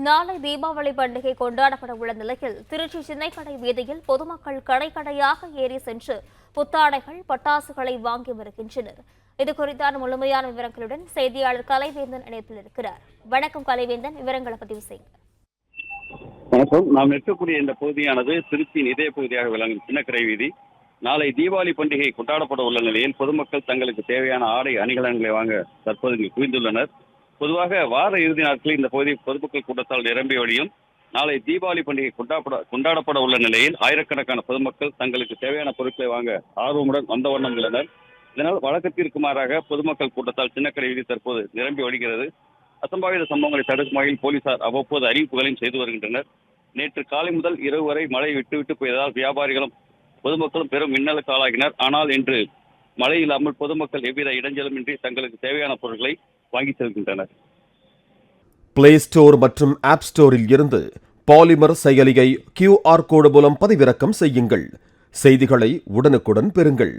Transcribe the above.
நாளை தீபாவளி பண்டிகை கொண்டாடப்பட உள்ள நிலையில் திருச்சி சின்னைக்கடை வீதியில் பொதுமக்கள் கடையாக ஏறி சென்று புத்தாடைகள் பட்டாசுகளை வாங்கி வருகின்றனர். இது குறித்தான முழுமையான விவரங்களுடன் செய்தியாளர் கலைவேந்தன் இணைப்பில் இருக்கிறார். வணக்கம் கலைவேந்தன், விவரங்களை பதிவு செய்யுங்க. வணக்கம். நாம் இருக்கக்கூடிய இந்த பகுதியானது திருச்சியின் இதய பகுதியாக விளங்கும் சின்னக்கடை வீதி. நாளை தீபாவளி பண்டிகை கொண்டாடப்பட உள்ள நிலையில் பொதுமக்கள் தங்களுக்கு தேவையான ஆடை அணிகலன்களை வாங்க தற்போது இங்கு குவிந்துள்ளனர். பொதுவாக வார இறுதி நாட்களில் இந்த பகுதி பொதுமக்கள் கூட்டத்தால் நிரம்பி வழியும். நாளை தீபாவளி பண்டிகை கொண்டாடப்பட உள்ள நிலையில் ஆயிரக்கணக்கான பொதுமக்கள் தங்களுக்கு தேவையான பொருட்களை வாங்க ஆர்வமுடன் வந்த வண்ணம் உள்ளனர். இதனால் வழக்கத்திற்கு மாறாக பொதுமக்கள் கூட்டத்தால் சின்னக்கடை வீதி தற்போது நிரம்பி வழிகிறது. அசம்பாவித சம்பவங்களை தடுக்கும் வகையில் போலீசார் அவ்வப்போது அறிவிப்புகளையும் செய்து வருகின்றனர். நேற்று காலை முதல் இரவு வரை மழை விட்டு பெய்ததால் வியாபாரிகளும் பொதுமக்களும் பெரும் இன்னலுக்கு ஆளாகினர். ஆனால் இன்று மழை இல்லாமல் பொதுமக்கள் எவ்வித இடைஞ்சலுமின்றி தங்களுக்கு தேவையான பொருட்களை வாங்கி செல்கின்றனர். பிளே ஸ்டோர் மற்றும் ஆப் ஸ்டோரில் இருந்து பாலிமர் செயலியை QR கோடு மூலம் பதிவிறக்கம் செய்யுங்கள். செய்திகளை உடனுக்குடன் பெறுங்கள்.